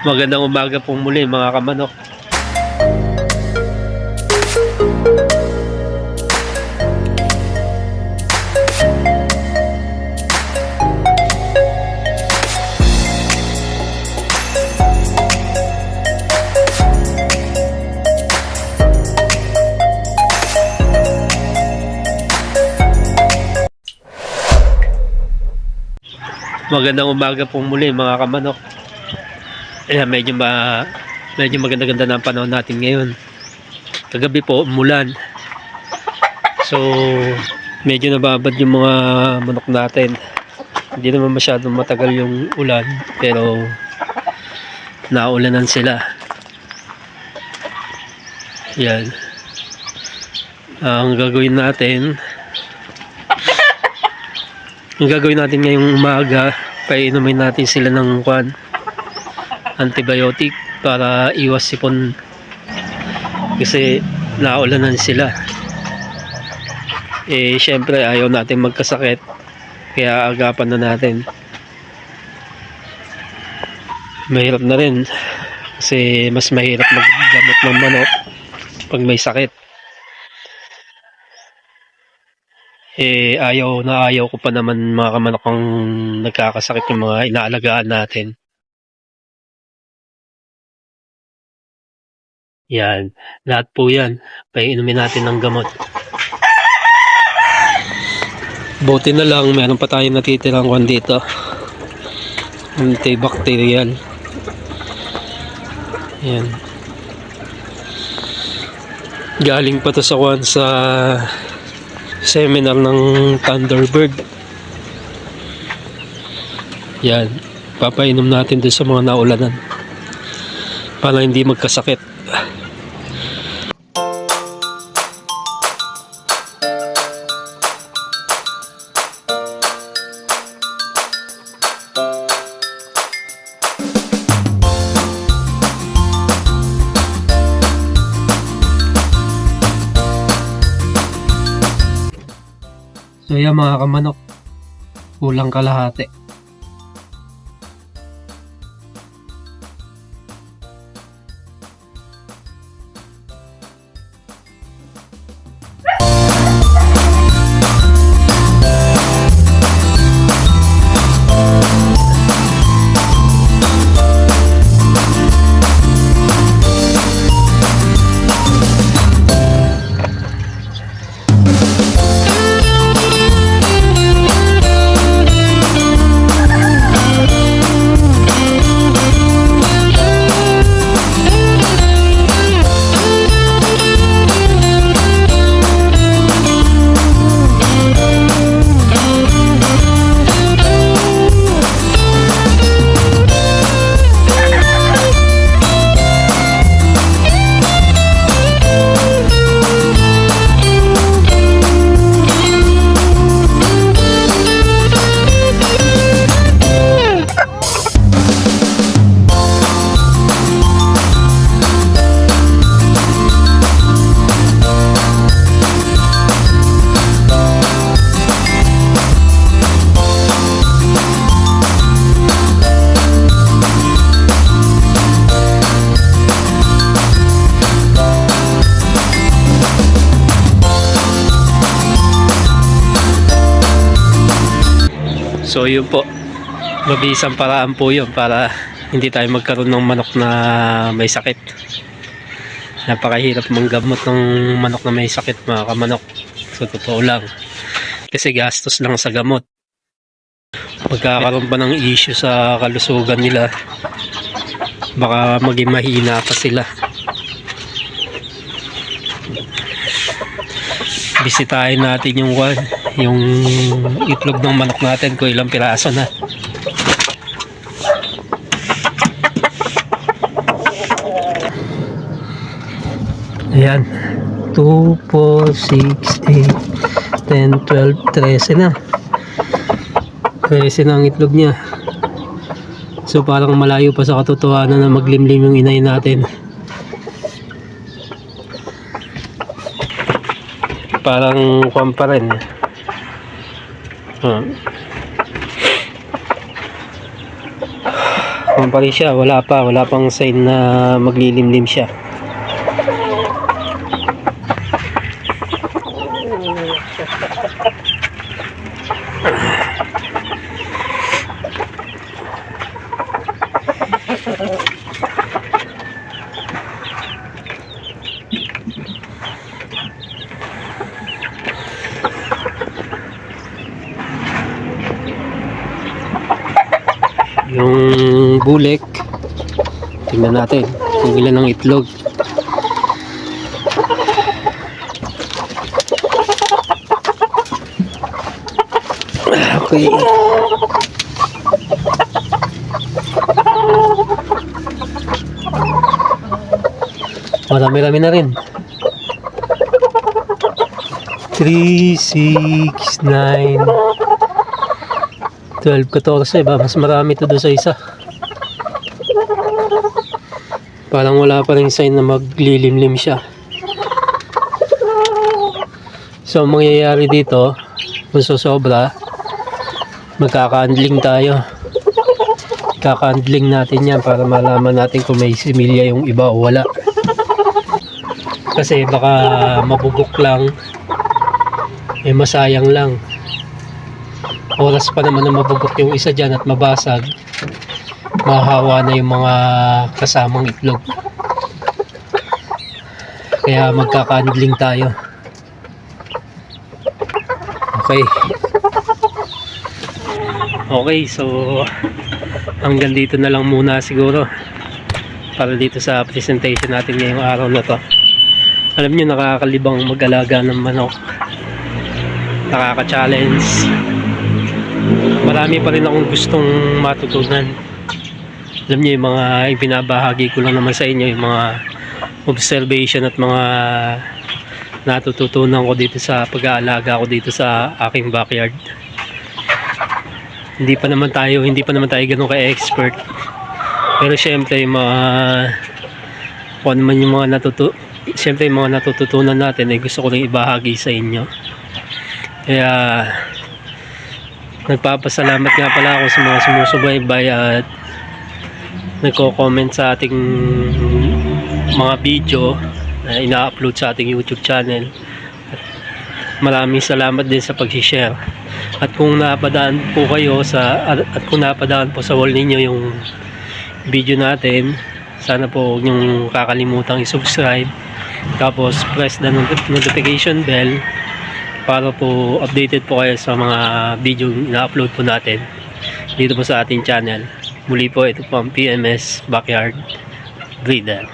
Magandang umaga pong muli mga kamanok. Magandang umaga pong muli mga kamanok. Ayan, medyo maganda-ganda na ang panahon natin ngayon. Kagabi po umulan. So medyo nababad yung mga manok natin. Hindi naman masyadong matagal yung ulan, pero naulanan sila. Yan. Ang gagawin natin ngayong umaga, painumin natin sila ng antibiotic para iwas sipon, kasi naulanan sila. Syempre ayaw natin magkasakit, kaya agapan na natin. Mahirap na rin kasi mas mahirap maggamot ng manok pag may sakit. Ayaw ko pa naman mga kamanok ang nagkakasakit yung mga inaalagaan natin. Yan, lahat po yan painumin natin ng gamot. Buti na lang meron pa tayong natitirang kwan dito, antibacterial. Yan, galing pa to sa seminar ng Thunderbird. Yan, papainom natin doon sa mga naulanan para hindi magkasakit. So yan mga kamanok, kulang kalahati. So yun po, mabisang paraan po yun para hindi tayo magkaroon ng manok na may sakit. Napakahirap manggamot ng manok na may sakit mga kamanok, so totoo lang, kasi gastos lang sa gamot. Magkakaroon pa ng issue sa kalusugan nila, baka maging mahina pa sila. Bisitahin natin yung itlog ng manok natin kung ilang piraso na. Ayan, 2, 4, 6, 8, 10, 12, 13 na. 13 na ang itlog niya. So parang malayo pa sa katotohanan na maglimlim yung inay natin. Parang kwan pa rin. Kung pa rin siya, wala pang sign na maglilimlim siya. Yung bulek, tingnan natin kung ilan ang itlog. Okay. Marami-rami na rin. 3, 6, 9, 12, 14 ba? Mas marami to doon sa isa. Parang wala pa rin sign na maglilimlim siya. So, ang mangyayari dito, kung sobra, magkaka-handling tayo. Kaka-handling natin yan para malaman natin kung may similya yung iba o wala. Kasi baka mabubok lang, masayang lang. Oras pa naman na mabubok yung isa dyan at mabasag, mahahawa na yung mga kasamang itlog. Kaya magkaka-handling tayo. Okay, so hanggang dito na lang muna siguro para dito sa presentation natin ngayong araw na to. Alam nyo, nakakalibang mag-alaga ng manok, nakaka-challenge. Marami pa rin akong gustong matutunan. Alam nyo, yung mga ibinabahagi ko lang naman sa inyo, yung mga observation at mga natututunan ko dito sa pag-aalaga ko dito sa aking backyard. Hindi pa naman tayo ganun ka-expert. Pero syempre yung mga kung ano man yung mga natututunan natin ay gusto ko rin ibahagi sa inyo. Kaya nagpapasalamat nga pala ako sa mga sumusubaybay at nagko-comment sa ating mga video na ina-upload sa ating YouTube channel. Maraming salamat din sa pag-share. At kung napadaan po sa wall ninyo yung video natin, sana po huwag niyong kakalimutan i-subscribe, tapos press the notification bell para po updated po kayo sa mga video na upload po natin dito po sa ating channel. Muli po, ito po ang PMS Backyard Breeder.